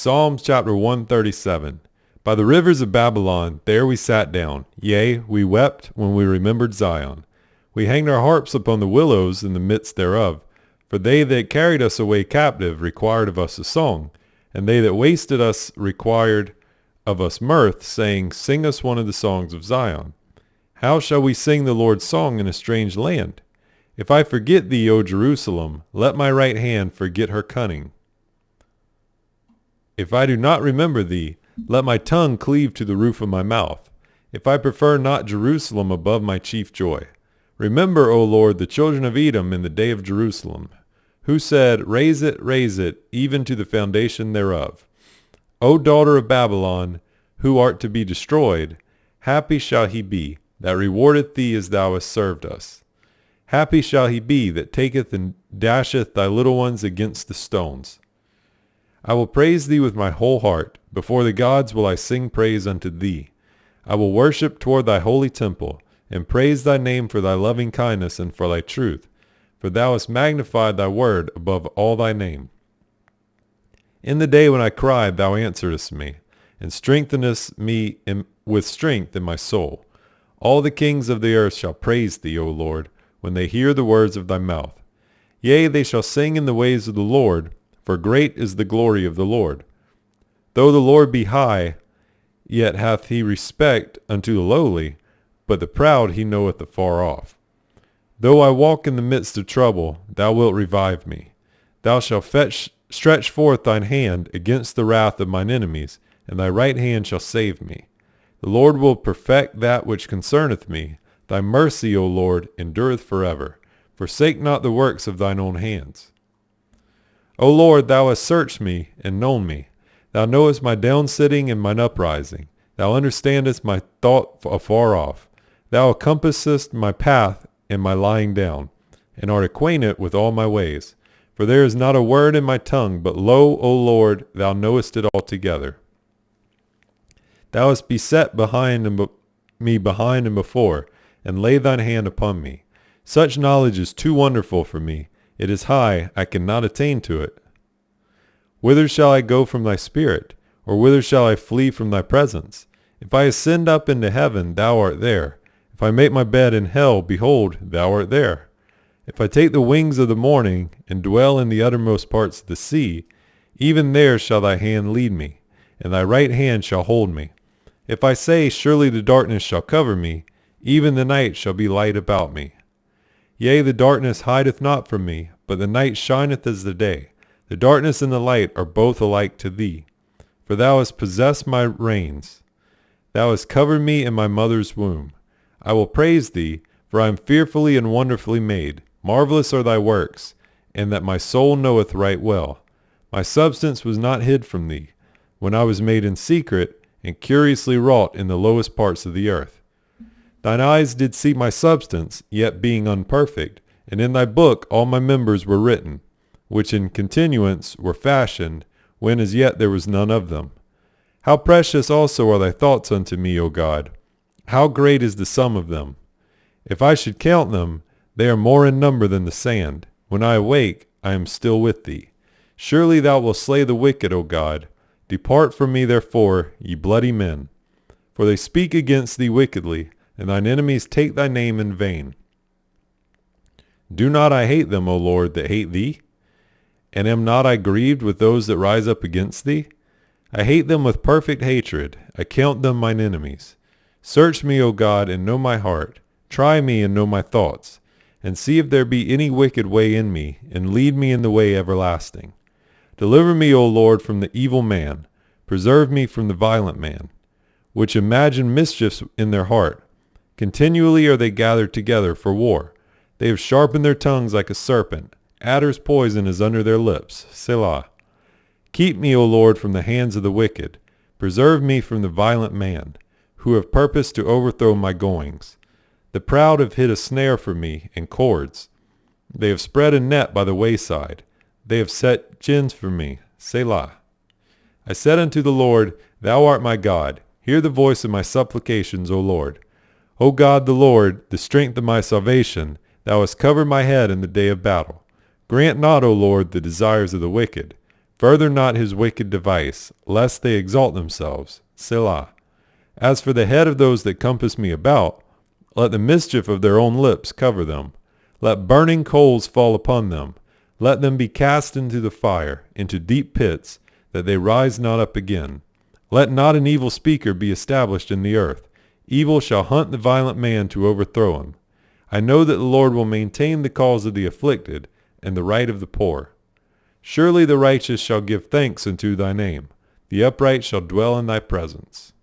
Psalms chapter 137. By the rivers of Babylon, there we sat down. Yea, we wept when we remembered Zion. We hanged our harps upon the willows in the midst thereof. For they that carried us away captive required of us a song, and they that wasted us required of us mirth, saying, Sing us one of the songs of Zion. How shall we sing the Lord's song in a strange land? If I forget thee, O Jerusalem, let my right hand forget her cunning. If I do not remember thee, let my tongue cleave to the roof of my mouth. If I prefer not Jerusalem above my chief joy. Remember, O Lord, the children of Edom in the day of Jerusalem, who said, raise it, even to the foundation thereof. O daughter of Babylon, who art to be destroyed, happy shall he be that rewardeth thee as thou hast served us. Happy shall he be that taketh and dasheth thy little ones against the stones. I will praise thee with my whole heart. Before the gods will I sing praise unto thee. I will worship toward thy holy temple, and praise thy name for thy loving kindness and for thy truth. For thou hast magnified thy word above all thy name. In the day when I cried, thou answeredst me, and strengthenest me with strength in my soul. All the kings of the earth shall praise thee, O Lord, when they hear the words of thy mouth. Yea, they shall sing in the ways of the Lord, for great is the glory of the Lord. Though the Lord be high, yet hath he respect unto the lowly, but the proud he knoweth afar off. Though I walk in the midst of trouble, thou wilt revive me. Thou shalt stretch forth thine hand against the wrath of mine enemies, and thy right hand shall save me. The Lord will perfect that which concerneth me. Thy mercy, O Lord, endureth forever. Forsake not the works of thine own hands. O Lord, thou hast searched me and known me. Thou knowest my downsitting and mine uprising. Thou understandest my thought afar off. Thou compassest my path and my lying down, and art acquainted with all my ways. For there is not a word in my tongue, but lo, O Lord, thou knowest it altogether. Thou hast beset me behind and before, and laid thine hand upon me. Such knowledge is too wonderful for me. It is high, I cannot attain to it. Whither shall I go from thy spirit? Or whither shall I flee from thy presence? If I ascend up into heaven, thou art there. If I make my bed in hell, behold, thou art there. If I take the wings of the morning, and dwell in the uttermost parts of the sea, even there shall thy hand lead me, and thy right hand shall hold me. If I say, surely the darkness shall cover me, even the night shall be light about me. Yea, the darkness hideth not from me, but the night shineth as the day. The darkness and the light are both alike to thee. For thou hast possessed my reins. Thou hast covered me in my mother's womb. I will praise thee, for I am fearfully and wonderfully made. Marvelous are thy works, and that my soul knoweth right well. My substance was not hid from thee, when I was made in secret, and curiously wrought in the lowest parts of the earth. Thine eyes did see my substance, yet being unperfect, and in thy book all my members were written, which in continuance were fashioned, when as yet there was none of them. How precious also are thy thoughts unto me, O God! How great is the sum of them! If I should count them, they are more in number than the sand. When I awake, I am still with thee. Surely thou wilt slay the wicked, O God. Depart from me therefore, ye bloody men. For they speak against thee wickedly, and thine enemies take thy name in vain. Do not I hate them, O Lord, that hate thee? And am not I grieved with those that rise up against thee? I hate them with perfect hatred. I count them mine enemies. Search me, O God, and know my heart. Try me and know my thoughts, and see if there be any wicked way in me, and lead me in the way everlasting. Deliver me, O Lord, from the evil man. Preserve me from the violent man, which imagine mischiefs in their heart. Continually are they gathered together for war. They have sharpened their tongues like a serpent. Adder's poison is under their lips. Selah. Keep me, O Lord, from the hands of the wicked. Preserve me from the violent man, who have purposed to overthrow my goings. The proud have hid a snare for me, and cords. They have spread a net by the wayside. They have set gins for me. Selah. I said unto the Lord, Thou art my God. Hear the voice of my supplications, O Lord. O God the Lord, the strength of my salvation, thou hast covered my head in the day of battle. Grant not, O Lord, the desires of the wicked. Further not his wicked device, lest they exalt themselves. Selah. As for the head of those that compass me about, let the mischief of their own lips cover them. Let burning coals fall upon them. Let them be cast into the fire, into deep pits, that they rise not up again. Let not an evil speaker be established in the earth. Evil shall hunt the violent man to overthrow him. I know that the Lord will maintain the cause of the afflicted, and the right of the poor. Surely the righteous shall give thanks unto thy name. The upright shall dwell in thy presence.